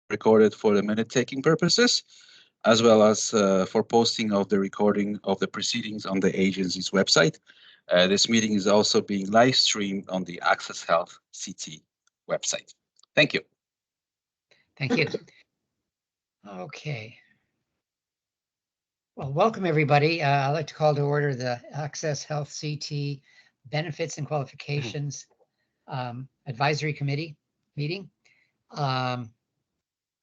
recorded for the minute-taking purposes, as well as for posting of the recording of the proceedings on the agency's website. This meeting is also being live streamed on the Access Health CT website. Thank you. Thank you. Okay. Well, welcome everybody. I'd like to call to order the Access Health CT Benefits and Qualifications Advisory Committee meeting.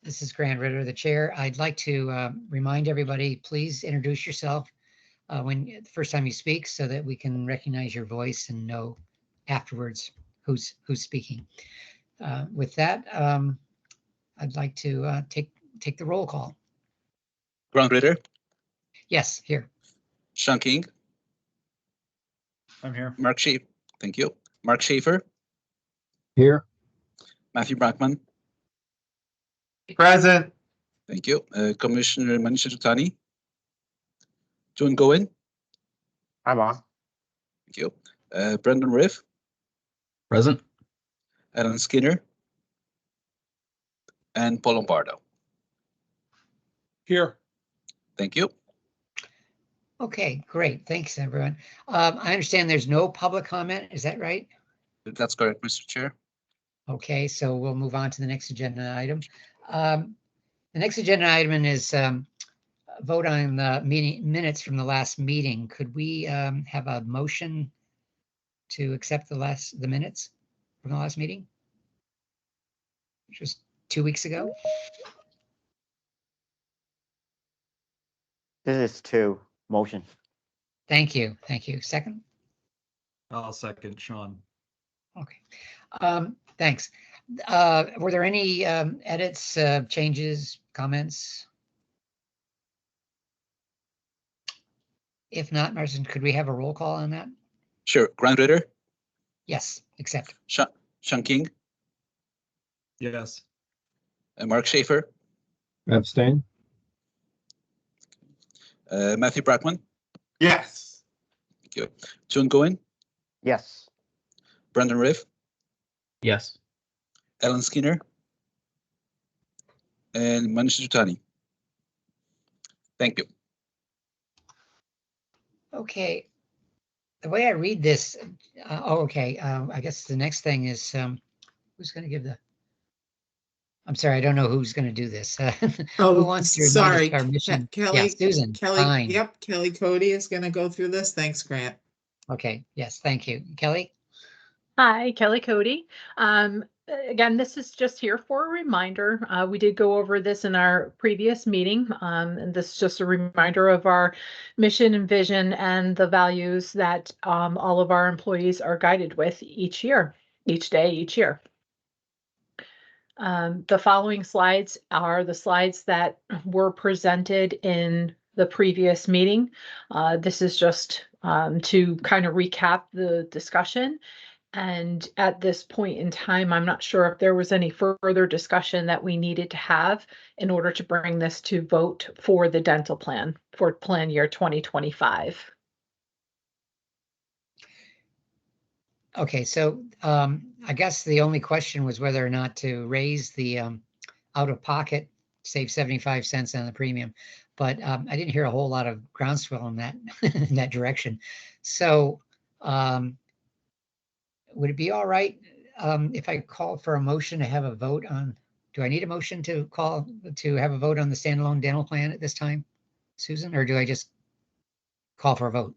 This is Grant Ritter, the chair. I'd like to remind everybody, please introduce yourself when the first time you speak so that we can recognize your voice and know afterwards who's speaking. With that, I'd like to take the roll call. Grant Ritter. Yes, here. Sean King. I'm here. Mark Schaefer. Thank you. Mark Schaefer. Here. Matthew Brackman. Present. Thank you. Commissioner Manisha Jutani. John Goen. I'm on. Thank you. Brendan Riff. Present. Alan Skinner. And Paul Lombardo. Here. Thank you. Okay, great. Thanks, everyone. I understand there's no public comment. Is that right? That's correct, Mr. Chair. Okay, so we'll move on to the next agenda item. The next agenda item is vote on the minutes from the last meeting. Could we have a motion to accept the minutes from the last meeting, which was 2 weeks ago? This is 2. Motion. Thank you. Thank you. Second? I'll second Sean. Okay. Thanks. Were there any edits, changes, comments? If not, Martin, could we have a roll call on that? Sure. Grant Ritter. Yes, accept. Sean King. Yes. And Mark Schaefer. Abstain. Matthew Brackman. Yes. Thank you. John Goen. Yes. Brendan Riff. Yes. Alan Skinner. And Manisha Jutani. Thank you. Okay. The way I read this, okay. I guess the next thing is who's going to give the. I'm sorry, I don't know who's going to do this. Oh, Who wants to remind us sorry, of our mission? Kelly. Yeah, Susan. Kelly. Fine. Yep, Kelly Cody is going to go through this. Thanks, Grant. Okay. Yes. Thank you, Kelly. Hi, Kelly Cody. Again, this is just here for a reminder. We did go over this in our previous meeting, and this is just a reminder of our mission and vision and the values that all of our employees are guided with each year, each day, each year. The following slides are the slides that were presented in the previous meeting. This is just to kind of recap the discussion. And at this point in time, I'm not sure if there was any further discussion that we needed to have in order to bring this to vote for the dental plan for plan year 2025. Okay, so I guess the only question was whether or not to raise the out-of-pocket, save 75 cents on the premium, but I didn't hear a whole lot of groundswell in that in that direction. So would it be all right if I call for a motion to have a vote on? Do I need a motion to have a vote on the standalone dental plan at this time, Susan, or do I just call for a vote?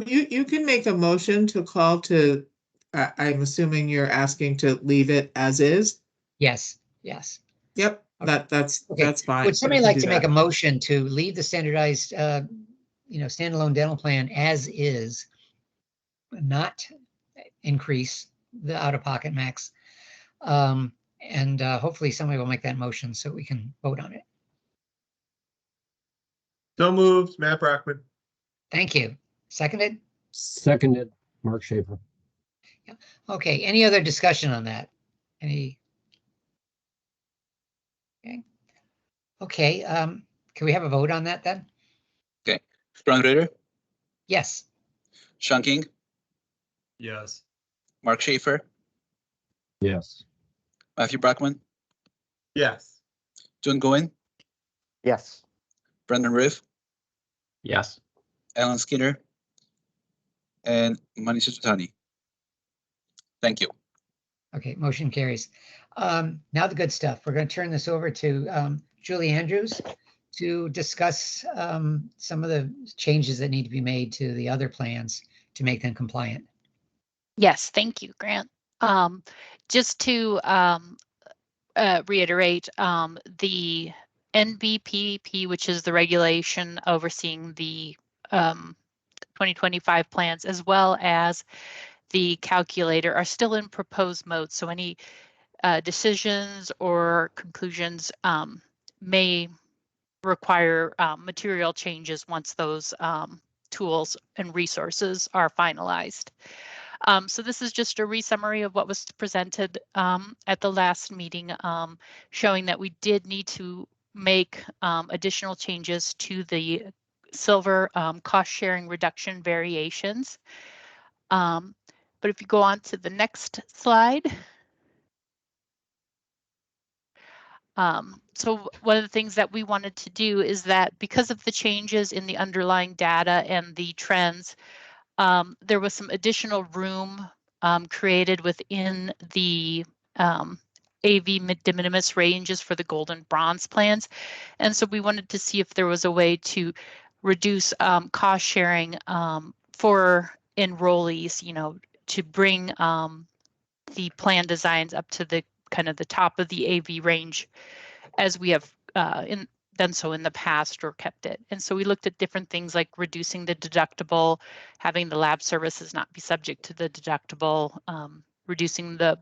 You can make a motion to call to. I'm assuming you're asking to leave it as is. Yes. Yes. Yep. Okay. That's fine. Would somebody like to make a motion to leave the standardized, standalone dental plan as is, not increase the out-of-pocket max? And hopefully somebody will make that motion so we can vote on it. So moved, Matt Brackman. Thank you. Seconded? Seconded. Mark Schaefer. Yeah. Okay. Any other discussion on that? Okay. Okay. Can we have a vote on that then? Okay. Grant Ritter. Yes. Sean King. Yes. Mark Schaefer. Yes. Matthew Brackman. Yes. John Goen, Yes. Brendan Riff, Yes. Alan Skinner, and Manisha Tutani. Thank you. Okay, motion carries. Now the good stuff. We're going to turn this over to Julie Andrews to discuss some of the changes that need to be made to the other plans to make them compliant. Yes, thank you, Grant. Just to reiterate, the NBPP, which is the regulation overseeing the 2025 plans, as well as the calculator, are still in proposed mode. So any decisions or conclusions may require material changes once those tools and resources are finalized. So this is just a re-summary of what was presented at the last meeting, showing that we did need to make additional changes to the silver cost sharing reduction variations. But if you go on to the next slide. So one of the things that we wanted to do is that because of the changes in the underlying data and the trends, there was some additional room created within the AV de minimis ranges for the gold and bronze plans. And so we wanted to see if there was a way to reduce cost sharing for enrollees, you know, to bring the plan designs up to the kind of the top of the AV range as we have done so in the past or kept it. And so we looked at different things like reducing the deductible, having the lab services not be subject to the deductible, reducing the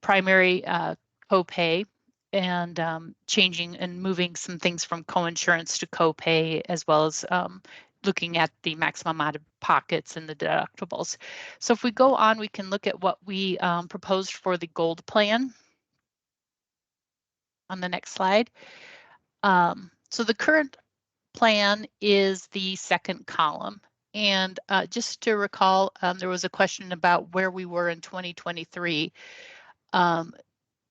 primary copay, and changing and moving some things from coinsurance to copay, as well as looking at the maximum out of pockets and the deductibles. So if we go on, we can look at what we proposed for the gold plan on the next slide. So the current plan is the second column. And just to recall, there was a question about where we were in 2023.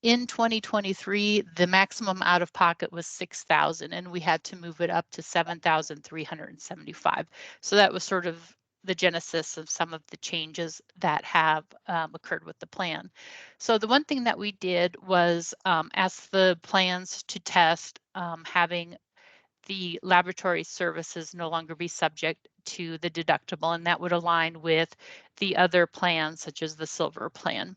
In 2023, the maximum out of pocket was $6,000, and we had to move it up to $7,375. So that was sort of the genesis of some of the changes that have occurred with the plan. So the one thing that we did was ask the plans to test having the laboratory services no longer be subject to the deductible, and that would align with the other plans, such as the silver plan.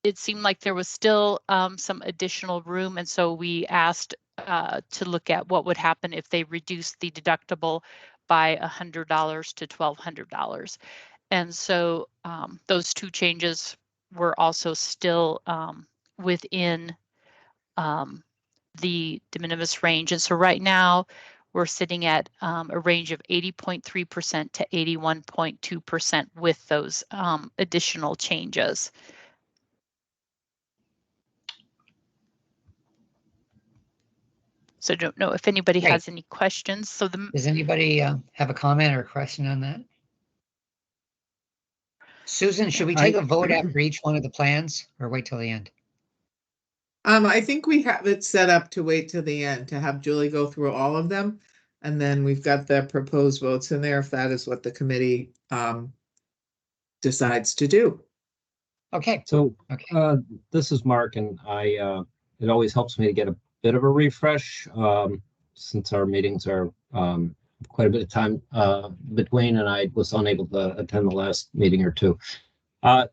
It seemed like there was still some additional room, and so we asked to look at what would happen if they reduced the deductible by $100 to $1,200. And so those two changes were also still within the de minimis range. And so right now we're sitting at a range of 80.3% to 81.2% with those additional changes. So I don't know if anybody Great. has any questions. So Does anybody have a comment or a question on that? Susan, should we take a vote after each one of the plans or wait till the end? I think we have it set up to wait till the end, to have Julie go through all of them. And then we've got the proposed votes in there if that is what the committee decides to do. Okay, So okay. this is Mark, and it always helps me to get a bit of a refresh since our meetings are quite a bit of time between, and I was unable to attend the last meeting or two. Can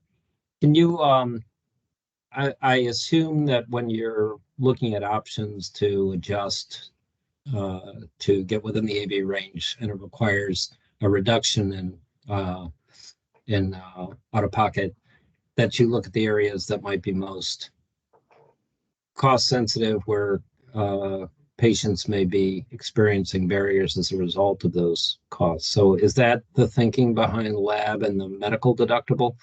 you, I assume that when you're looking at options to adjust to get within the AV range, and it requires a reduction in out of pocket, that you look at the areas that might be most cost sensitive, where patients may be experiencing barriers as a result of those costs. So is that the thinking behind lab and the medical deductible?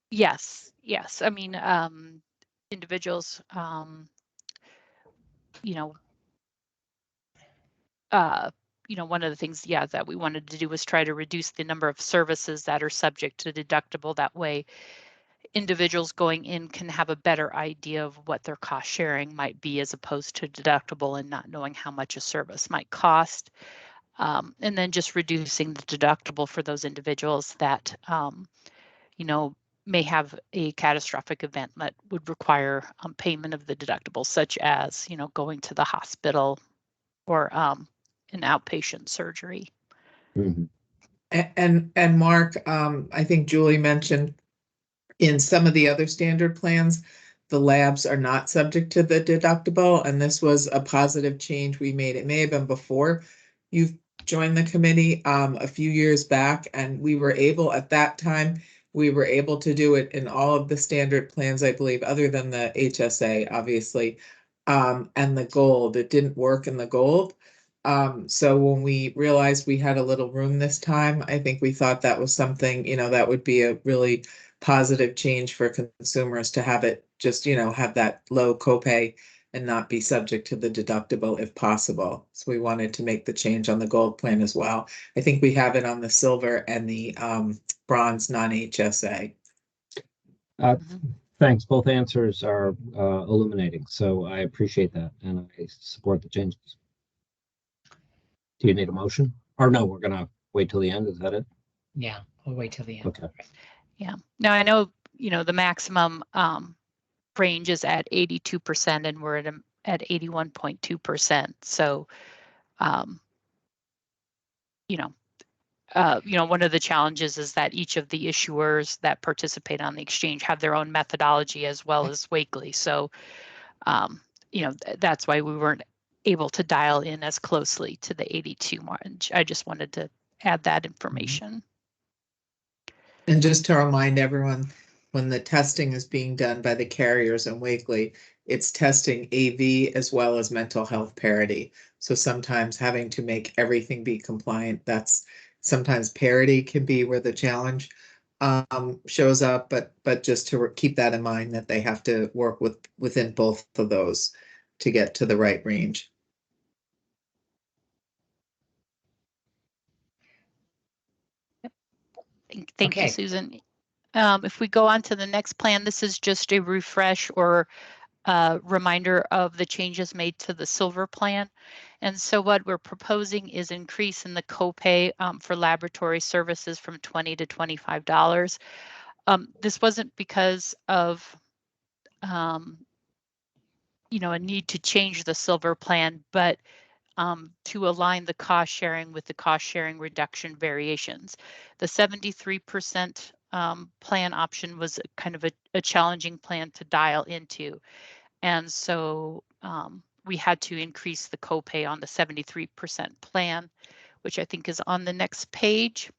yes. I mean, individuals, one of the things, that we wanted to do was try to reduce the number of services that are subject to deductible. That way, individuals going in can have a better idea of what their cost sharing might be as opposed to deductible and not knowing how much a service might cost. And then just reducing the deductible for those individuals that, you know, may have a catastrophic event that would require payment of the deductible, such as, you know, going to the hospital or an outpatient surgery. Mhm. And Mark, I think Julie mentioned in some of the other standard plans, the labs are not subject to the deductible, and this was a positive change we made. It may have been before you've joined the committee, a few years back, and we were able, at that time, we were able to do it in all of the standard plans, I believe, other than the HSA, obviously, and the gold. It didn't work in the gold. So when we realized we had a little room this time, I think we thought that was something, you know, that would be a really positive change for consumers to have it just, you know, have that low copay and not be subject to the deductible if possible. So we wanted to make the change on the gold plan as well. I think we have it on the silver and the bronze non-HSA. Thanks. Both answers are illuminating, so I appreciate that, and I support the changes. Do you need a motion? Or no, we're gonna wait till the end, is that it? Yeah, we'll wait till the end. Okay. Yeah. Now I know, you know, the maximum range is at 82% and we're at 81.2%. So, you know, one of the challenges is that each of the issuers that participate on the exchange have their own methodology as well as Wakely. So, you know, that's why we weren't able to dial in as closely to the 82 mark. I just wanted to add that information. And just to remind everyone, when the testing is being done by the carriers and Wakely, it's testing AV as well as mental health parity. So sometimes having to make everything be compliant, that's sometimes parity can be where the challenge shows up, but just to keep that in mind that they have to work within both of those to get to the right range. Thank you, Okay. Susan. If we go on to the next plan, this is just a refresh or reminder of the changes made to the silver plan. And so what we're proposing is increase in the copay for laboratory services from $20 to $25. This wasn't because of you know, a need to change the silver plan, but to align the cost sharing with the cost sharing reduction variations. The 73% plan option was kind of a challenging plan to dial into. And so we had to increase the copay on the 73% plan, which I think is on the next page.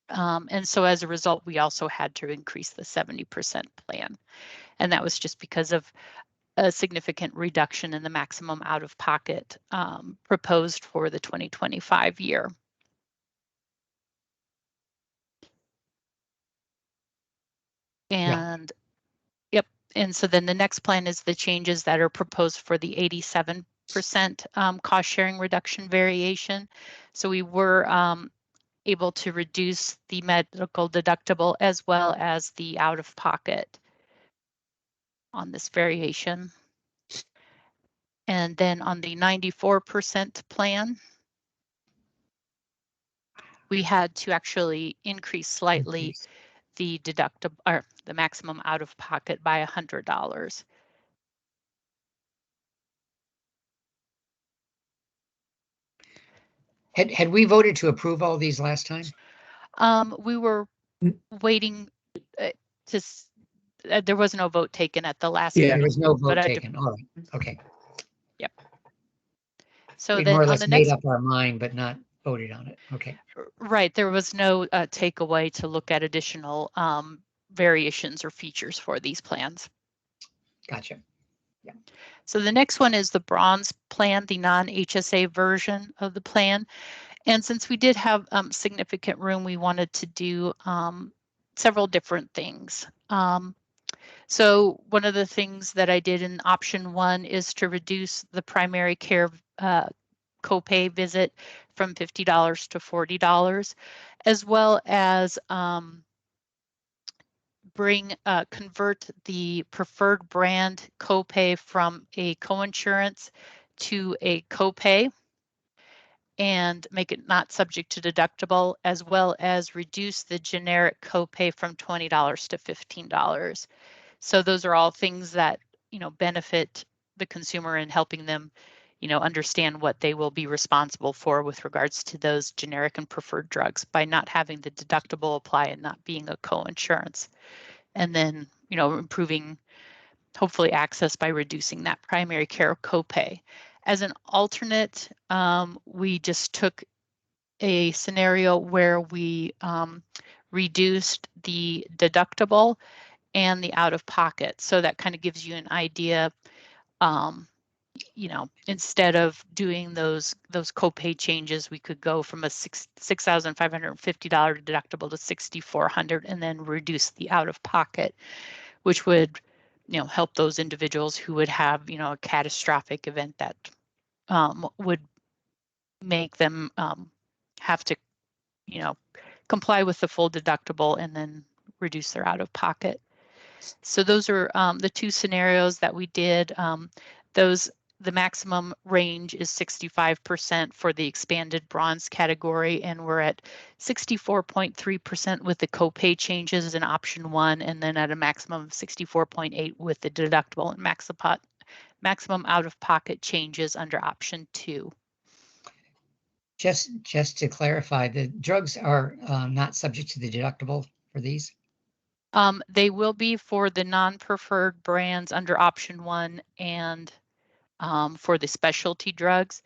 And so as a result, we also had to increase the 70% plan. And that was just because of a significant reduction in the maximum out-of-pocket proposed for the 2025 year. And yep, and so then the next plan is the changes that are proposed for the 87% cost sharing reduction variation. So we were able to reduce the medical deductible as well as the out-of-pocket on this variation. And then on the 94% plan, we had to actually increase slightly the deductible or the maximum out of pocket by $100. Had we voted to approve all these last time? We were waiting to, there was no vote taken at the last Yeah. meeting. There was no vote but taken. All right. Okay. Yep. So We then more or on less the made next, up our mind, but not voted on it. Okay. right, there was no takeaway to look at additional variations or features for these plans. Gotcha. So the next one is the bronze plan, the non-HSA version of the plan. And since we did have significant room, we wanted to do several different things. So one of the things that I did in option 1 is to reduce the primary care copay visit from $50 to $40, as well as convert the preferred brand copay from a coinsurance to a copay and make it not subject to deductible, as well as reduce the generic copay from $20 to $15. So those are all things that, benefit the consumer in helping them, understand what they will be responsible for with regards to those generic and preferred drugs by not having the deductible apply and not being a coinsurance. And then, improving hopefully access by reducing that primary care copay. As an alternate, we just took a scenario where we reduced the deductible and the out of pocket. So that kind of gives you an idea, instead of doing those copay changes, we could go from a $6,550 deductible to $6,400 and then reduce the out of pocket, which would, help those individuals who would have, a catastrophic event that would make them have to, comply with the full deductible and then reduce their out of pocket. So those are the two scenarios that we did. The maximum range is 65% for the expanded bronze category, and we're at 64.3% with the copay changes in option 1, and then at a maximum of 64.8 with the deductible and maximum out-of-pocket changes under option 2. Just to clarify, the drugs are not subject to the deductible for these? They will be for the non-preferred brands under option 1 and for the specialty drugs.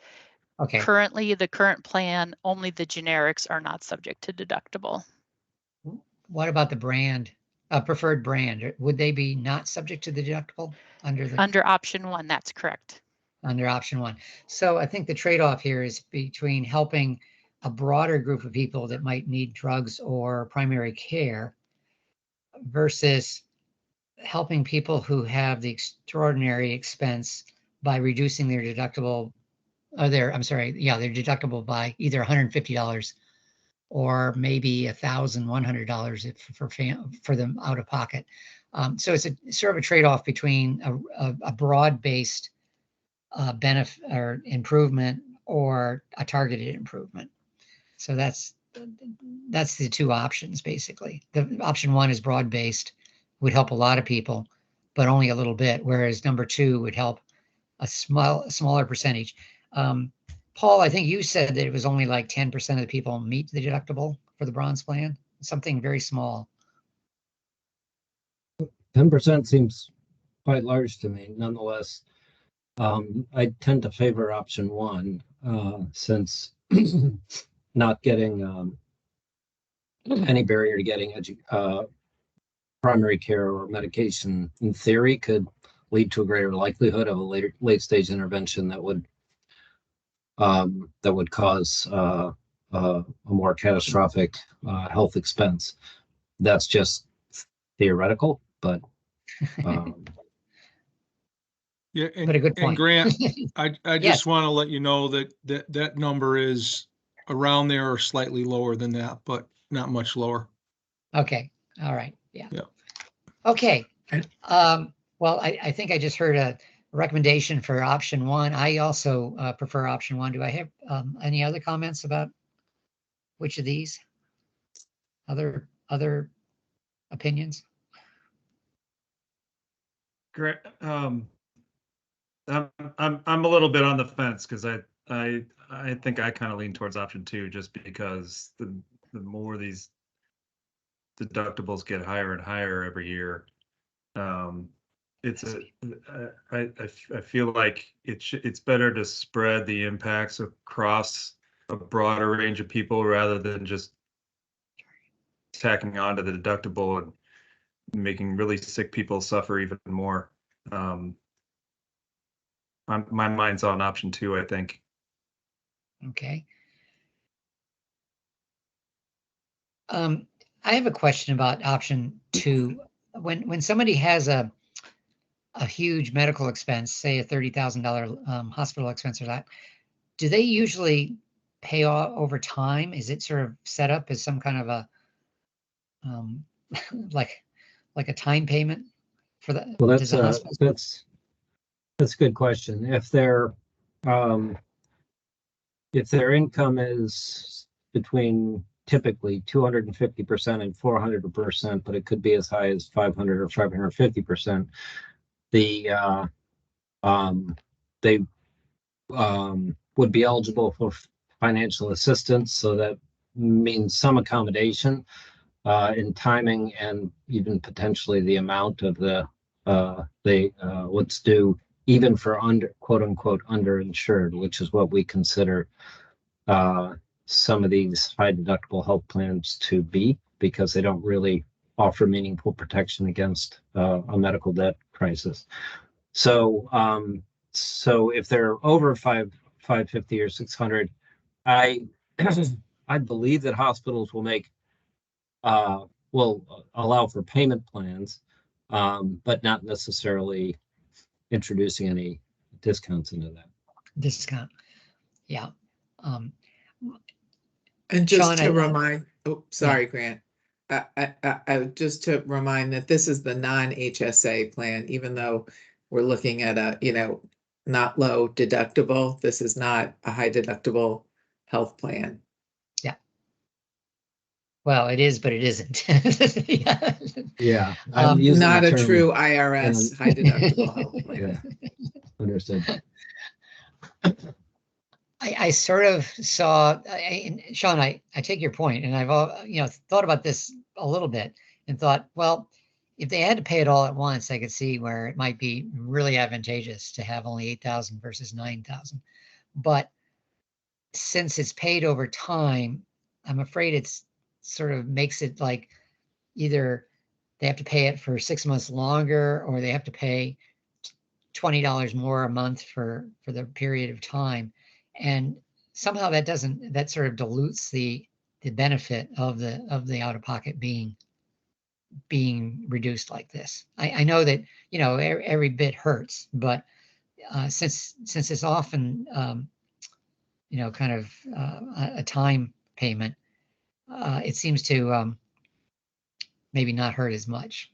Okay. Currently, the current plan, only the generics are not subject to deductible. What about the brand, preferred brand? Would they be not subject to the deductible under option 1? That's correct. Under option 1. So I think the trade-off here is between helping a broader group of people that might need drugs or primary care versus helping people who have the extraordinary expense by reducing their deductible, or their deductible by either $150 or maybe $1,100 for them out of pocket. So it's a sort of a trade-off between a broad-based benefit or improvement or a targeted improvement. So that's the two options basically. The option 1 is broad-based, would help a lot of people, but only a little bit, whereas number 2 would help a smaller percentage. Paul, I think you said that it was only like 10% of the people meet the deductible for the bronze plan, something very small. 10% seems quite large to me. Nonetheless, I tend to favor option 1 since not getting any barrier to getting primary care or medication in theory could lead to a greater likelihood of a late stage intervention that would cause a more catastrophic health expense. That's just theoretical, but yeah, and, but a good point. And Grant, I Yes. just want to let you know that number is around there or slightly lower than that, but not much lower. Okay. All right. Yeah. Yeah. Okay. Well, I think I just heard a recommendation for option 1. I also prefer option 1. Do I have any other comments about which of these? Other opinions? Great. I'm a little bit on the fence because I think I kind of lean towards option 2 just because the more these deductibles get higher and higher every year, I feel like it's better to spread the impacts across a broader range of people rather than just tacking onto the deductible and making really sick people suffer even more. My mind's on option 2, I think. Okay. I have a question about option 2. When somebody has a huge medical expense, say a $30,000 hospital expense or that, do they usually pay off over time? Is it sort of set up as some kind of a like like a time payment for the? Well, does the hospital- that's a good question. If their income is between typically 250% and 400%, but it could be as high as 500 or 550%, they would be eligible for financial assistance. So that means some accommodation in timing and even potentially the amount of what's due, even for quote unquote underinsured, which is what we consider some of these high deductible health plans to be, because they don't really offer meaningful protection against a medical debt crisis. So so if they're over 550 or 600, I I believe that hospitals will allow for payment plans, but not necessarily introducing any discounts into that. discount? Yeah. And just Sean, to remind, oh, sorry, Grant. I just to remind that this is the non-HSA plan, even though we're looking at a, not low deductible. This is not a high deductible health plan. Well, it is, but it isn't. Yeah, Not a true IRS high deductible health plan. Yeah, understood. I sort of saw, Sean, I take your point, and I've thought about this a little bit and thought, well, if they had to pay it all at once, I could see where it might be really advantageous to have only 8,000 versus 9,000. But since it's paid over time, I'm afraid it's sort of makes it like either they have to pay it for 6 months longer, or they have to pay $20 more a month for the period of time. And somehow that sort of dilutes the benefit of the out-of-pocket being reduced like this. I know that, every bit hurts, but since it's often, kind of a time payment, it seems to maybe not hurt as much,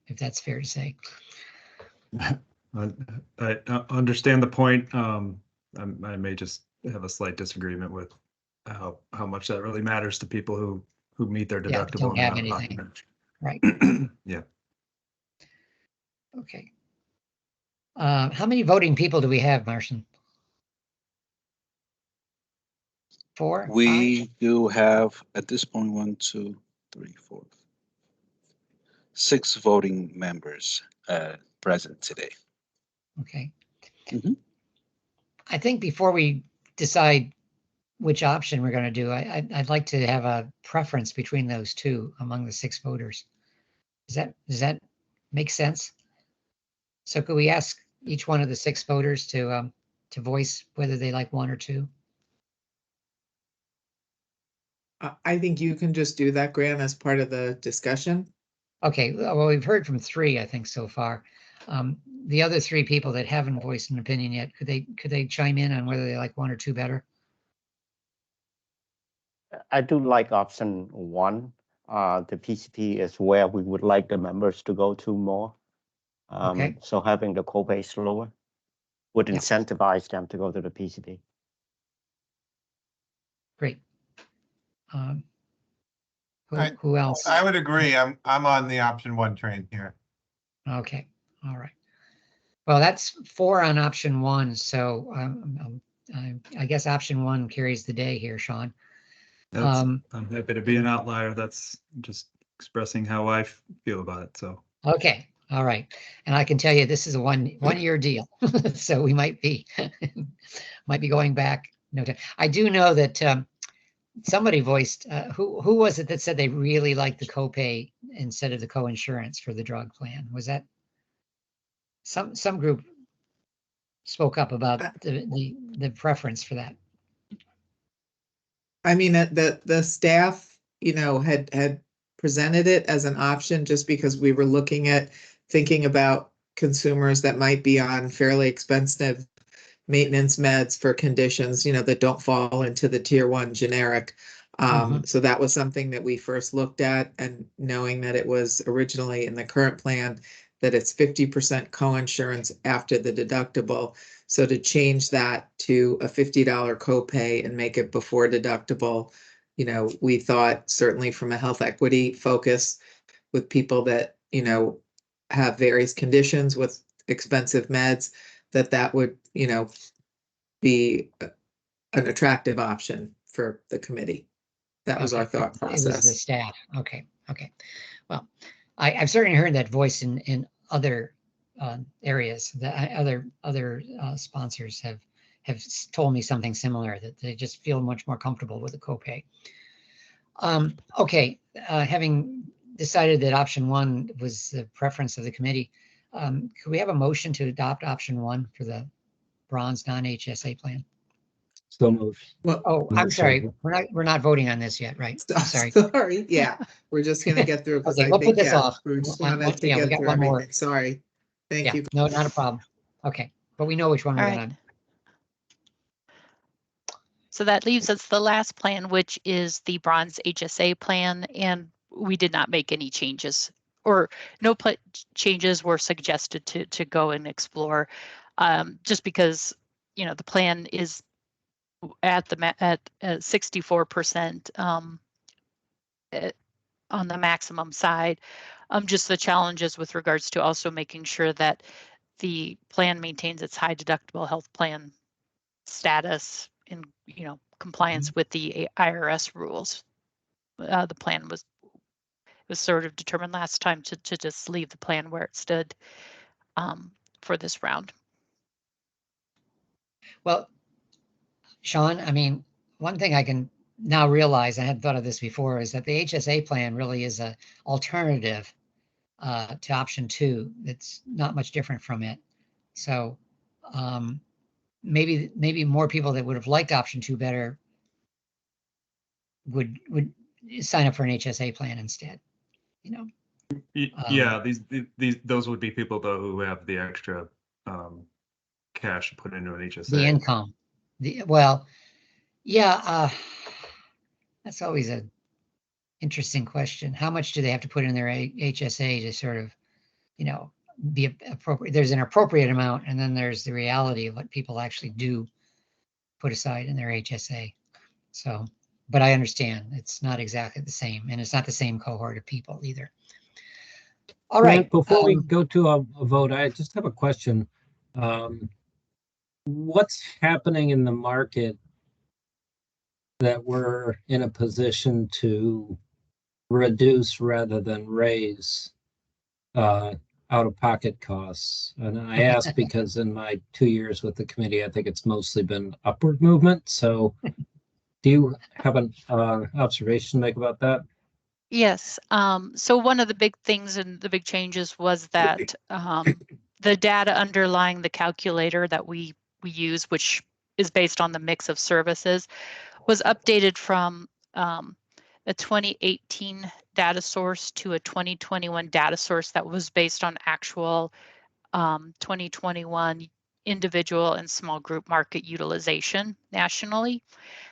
if that's fair to say. I understand the point. I may just have a slight disagreement with how much that really matters to people who meet their Yeah, deductible. don't have anything. Right. Yeah. Okay. How many voting people do we have, Martian? 4? We 5? do have at this point 1, 2, 3, 4, 6 voting members present today. Okay. Mhm. I think before we decide which option we're going to do, I'd like to have a preference between those two among the 6 voters. Does that make sense? So could we ask each one of the 6 voters to voice whether they like one or two? I think you can just do that, Grant, as part of the discussion. Okay, well, we've heard from 3, I think, so far. The other 3 people that haven't voiced an opinion yet, could they chime in on whether they like one or two better? I do like option 1. The PCP is where we would like the members to go to more. Okay. So having the copay slower would Yeah. incentivize them to go to the PCP. Great. Who else? I would agree. I'm on the option 1 train here. Okay, all right. Well, that's 4 on option 1, so I guess option 1 carries the day here, Sean. I'm happy to be an outlier. That's just expressing how I feel about it. So Okay, all right. And I can tell you this is a one-year deal, so we might be going back. No time. I do know that somebody voiced, who was it that said they really liked the copay instead of the co-insurance for the drug plan? Was that some group spoke up about the preference for that? I mean, the staff, had presented it as an option just because we were thinking about consumers that might be on fairly expensive maintenance meds for conditions, that don't fall into the tier 1 generic. So that was something that we first looked at, and knowing that it was originally in the current plan that it's 50% coinsurance after the deductible. So to change that to a $50 copay and make it before deductible, you know, we thought certainly from a health equity focus with people that, you know, have various conditions with expensive meds, that would, you know, be an attractive option for the committee. That was our thought It was the process. staff. Okay. Well, I've certainly heard that voice in other areas. That other sponsors have told me something similar, that they just feel much more comfortable with the copay. Okay, having decided that option one was the preference of the committee, could we have a motion to adopt option one for the bronze non-HSA plan? So moved. Well, Oh, I'm sorry. We're not voting on this yet, right? I'm sorry. sorry. Yeah, we're just gonna get through because Okay, I we'll put think, this yeah, off. we just One- wanted to yeah, we get got through one more. everything. Sorry. Thank Yeah, you. no, not a problem. Okay, but we know which one All we're right. on. So that leaves us the last plan, which is the bronze HSA plan, and we did not make any changes, or no changes were suggested to go and explore, just because, you know, the plan is at the at 64% on the maximum side. Just the challenges with regards to also making sure that the plan maintains its high deductible health plan status in, you know, compliance with the IRS rules. The plan was sort of determined last time to just leave the plan where it stood for this round. Well, Sean, I mean, one thing I can now realize, I hadn't thought of this before, is that the HSA plan really is a alternative to option two. It's not much different from it. So maybe more people that would have liked option two better would sign up for an HSA plan instead, you know. Yeah, those would be people though who have the extra cash to put into an HSA. The income. Well, yeah, that's always a interesting question. How much do they have to put in their HSA to sort of, you know, be appropriate? There's an appropriate amount, and then there's the reality of what people actually do put aside in their HSA. So, but I understand it's not exactly the same, and it's not the same cohort of people either. All right. Before we go to a vote, I just have a question. What's happening in the market that we're in a position to reduce rather than raise out-of-pocket costs? And I ask because in my 2 years with the committee, I think it's mostly been upward movement. So do you have an observation to make about that? Yes. So one of the big things and the big changes was that the data underlying the calculator that we use, which is based on the mix of services, was updated from a 2018 data source to a 2021 data source that was based on actual 2021 individual and small group market utilization nationally.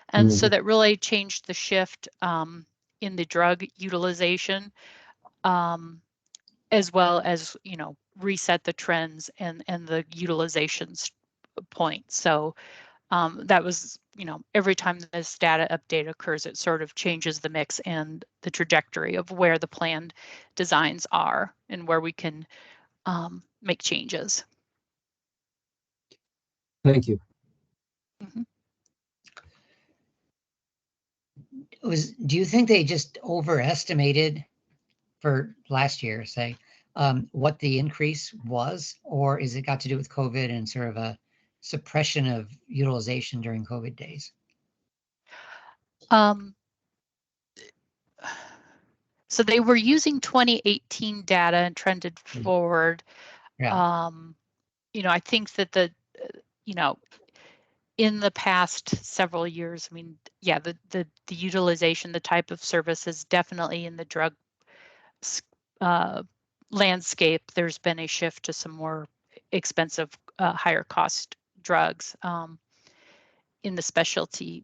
And so that really changed the shift in the drug utilization, as well as, you know, reset the trends and the utilizations point. So that was, you know, every time this data update occurs, it sort of changes the mix and the trajectory of where the planned designs are and where we can make changes. Thank you. Mm-hmm. Do you think they just overestimated for last year, say, what the increase was, or is it got to do with COVID and sort of a suppression of utilization during COVID days? So they were using 2018 data and trended forward. Yeah. You know, I think that you know, in the past several years, I mean, yeah, the utilization, the type of services, definitely in the drug landscape, there's been a shift to some more expensive, higher cost drugs in the specialty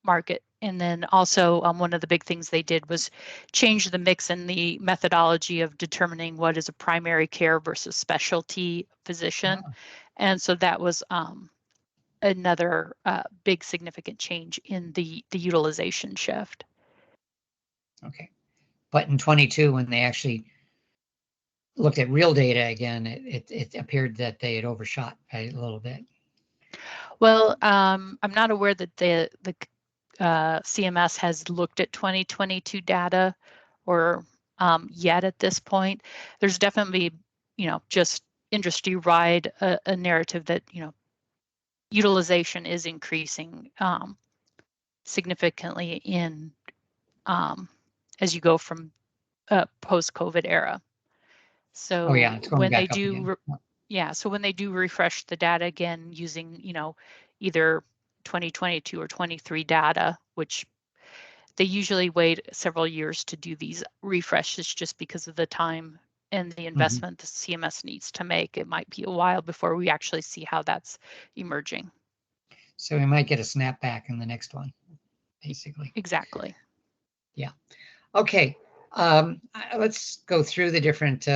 market. And then also one of the big things they did was change the mix and the methodology of determining what is a primary care versus specialty physician. And so that was another big significant change in the utilization shift. Okay. But in 22, when they actually looked at real data again, it appeared that they had overshot a little bit. Well, I'm not aware that the CMS has looked at 2022 data or yet at this point. There's definitely, just industry-wide a narrative that, utilization is increasing significantly in as you go from post-COVID era. So Oh yeah, it's going when they back up do, again. yeah, so when they do refresh the data again using, either 2022 or 23 data, which they usually wait several years to do these refreshes just because of the time and the investment the CMS needs to make. It might be a while before we actually see how that's emerging. So we might get a snapback in the next one, basically. Exactly. Yeah. Okay. Let's go through the different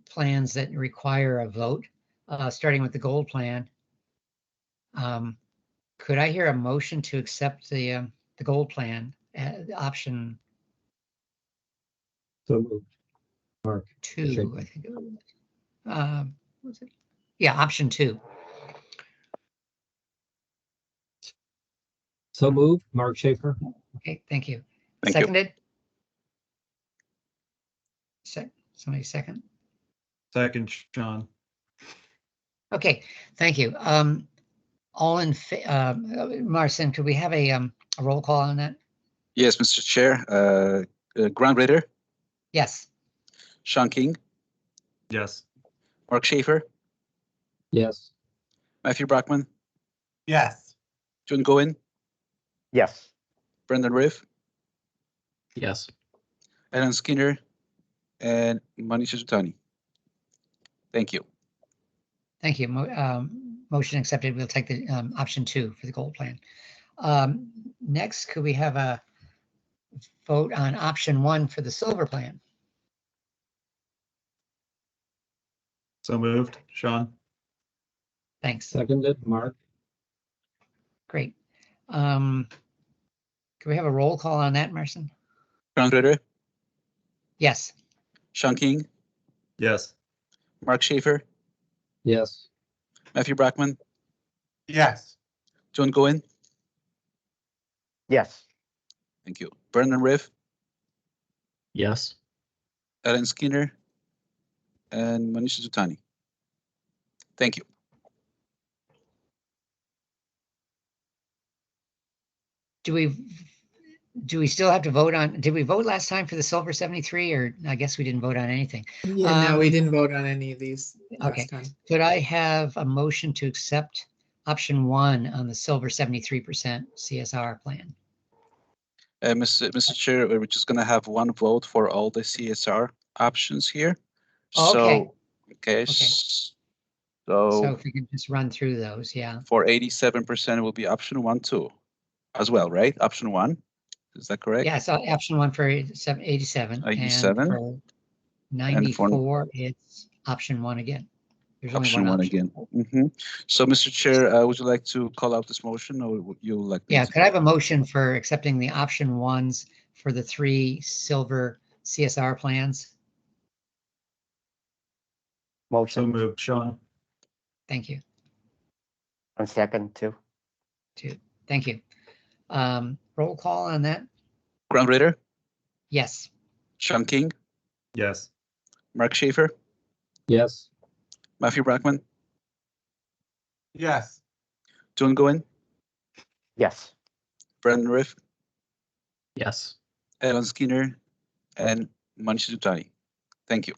plans that require a vote, starting with the gold plan. Could I hear a motion to accept the gold plan option So moved. Mark. 2? Shaker. I think it was it? Yeah, option 2. So moved. Mark Schaefer. Okay, thank you. Thank you. Seconded. Somebody second. Second, Sean. Okay, thank you. All in Marcin, could we have a roll call on that? Yes, Mr. Chair. Grant Ritter, Yes. Sean King, Yes. Mark Schaefer, Yes. Matthew Brockman, Yes. June Goen, Yes. Brendan Riff, Yes. Alan Skinner, and Manisha Zutani. Thank you. Thank you. Motion accepted. We'll take the option 2 for the gold plan. Next, could we have a vote on option 1 for the silver plan? So moved, Sean. Thanks. Seconded. Mark. Great. Can we have a roll call on that, Marcin? Grant Ritter, Yes. Sean King, Yes. Mark Schaefer, Yes. Matthew Brockman, Yes. June Goen. Yes. Thank you. Brendan Riff, Yes. Alan Skinner, and Manisha Zutani. Thank you. Do we still have to vote on, did we vote last time for the silver 73, or I guess we didn't vote on anything? Yeah, no, we didn't vote on any of these Okay. last time. Could I have a motion to accept option 1 on the silver 73% CSR plan? Mr. Chair, we're just going to have one vote for all the CSR options here. Oh, okay. Okay. So if we can just run through those, yeah. For 87% will be option 1 too, as well, right? Option 1, is that correct? Yeah, so option 1 for 87, 87. and for 94, it's option 1 again. There's only Option one 1 option. again. So, Mr. Chair, would you like to call out this motion, or would you like? Yeah, could I have a motion for accepting the option 1s for the 3 silver CSR plans? So Motion. moved, Sean. Thank you. On second too. 2. Thank you. Roll call on that? Grant Ritter, Yes. Sean King, Yes. Mark Schaefer, Yes. Matthew Brockman, Yes. June Goen, Yes. Brendan Riff, Yes. Alan Skinner, and Manisha Zutani. Thank you.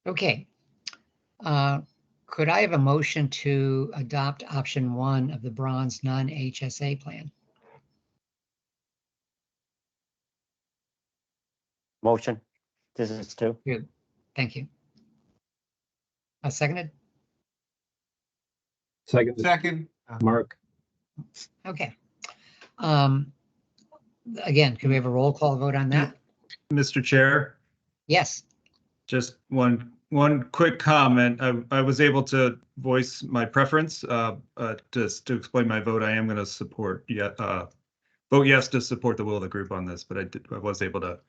Okay. Could I have a motion to adopt option 1 of the bronze non-HSA plan? Motion. This is 2. Good. Thank you. Seconded? Seconded. Second. Mark. Okay. Again, can we have a roll call vote on that? Mr. Chair, Yes. just one quick comment. I was able to voice my preference, just to explain my vote. I am going to support vote yes to support the will of the group on this, but I was able to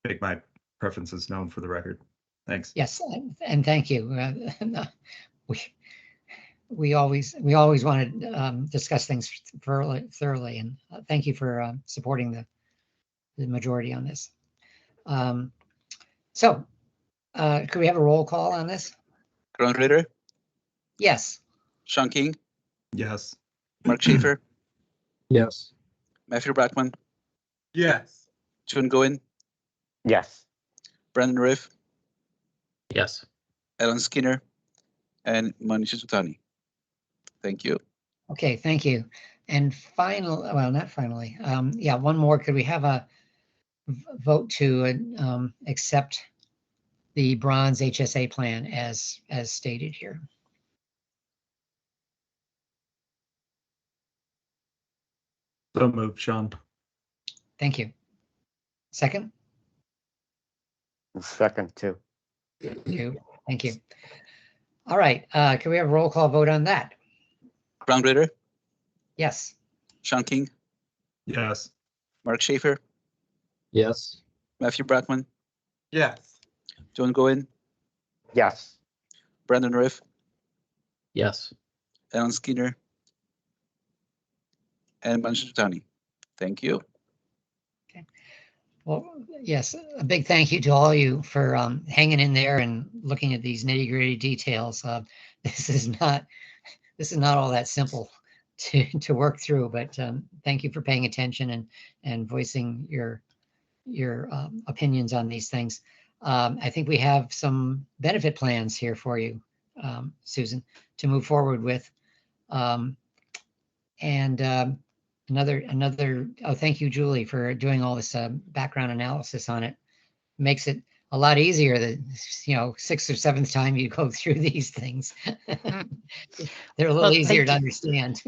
make my preferences known for the record. Thanks. Yes, and thank you. We always want to discuss things thoroughly, and thank you for supporting the majority on this. So, could we have a roll call on this? Grant Ritter, Yes. Sean King, Yes. Mark Schaefer, Yes. Matthew Brackman, Yes. June Goin, Yes. Brandon Riff, Yes. Ellen Skinner, and Manisha Sutani. Thank you. Okay, thank you. And well, not finally. Yeah, one more. Could we have a vote to accept the bronze HSA plan as stated here? So moved, Sean. Thank you. Second? Second too. Thank you. All right, can we have a roll call vote on that? Grant Ritter, Yes. Sean King, Yes. Mark Schaefer, Yes. Matthew Brackman, Yes. John Goin, Yes. Brandon Riff, Yes. Ellen Skinner, and Manisha Sutani. Thank you. Well, yes, a big thank you to all of you for hanging in there and looking at these nitty-gritty details. This is not all that simple to work through, but thank you for paying attention and voicing your opinions on these things. I think we have some benefit plans here for you, Susan, to move forward with. Thank you, Julie, for doing all this background analysis on it. Makes it a lot easier the 6th or 7th time you go through these things. They're a little Well, easier thank to you. understand.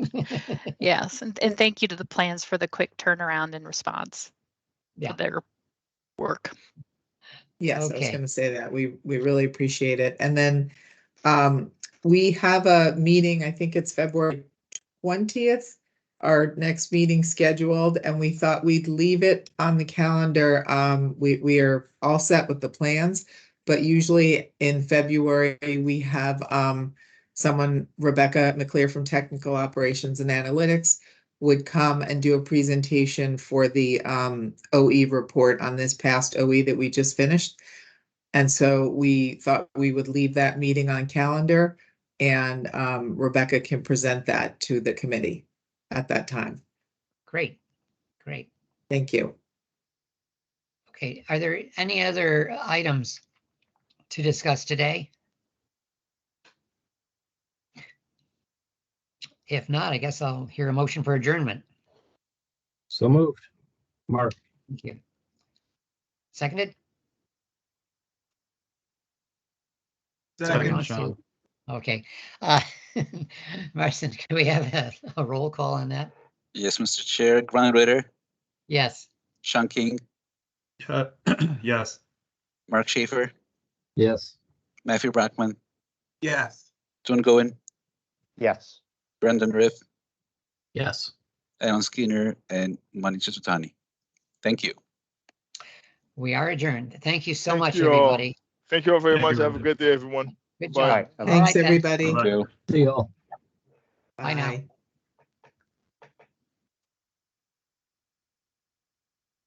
Yes, and thank you to the plans for the quick turnaround and response Yeah. for their work. Yes, I was Okay. going to say that we really appreciate it. And then we have a meeting, I think it's February 20th, our next meeting scheduled, and we thought we'd leave it on the calendar. We are all set with the plans, but usually in February we have someone, Rebecca McClear from Technical Operations and Analytics, would come and do a presentation for the OE report on this past OE that we just finished. And so we thought we would leave that meeting on calendar, and Rebecca can present that to the committee at that time. Great. Thank you. Okay, are there any other items to discuss today? If not, I guess I'll hear a motion for adjournment. So moved. Mark. Thank you. Seconded? Second, wants Sean. Okay. Marcin, can we have a roll call on that? Yes, Mr. Chair. Grant Ritter, Yes. Sean King, Yes. Mark Schaefer, Yes. Matthew Brackman, Yes. John Goin, Yes. Brandon Riff, Yes. Ellen Skinner, and Manisha Sutani. Thank you. We are adjourned. Thank you so Thank much, you all. everybody. Thank you all very Thank much. you, Have a everyone. good day, everyone. Good Bye. job. Right. All Thanks, right, then. everybody. Bye-bye. Thank you. See you all. Bye now. Bye.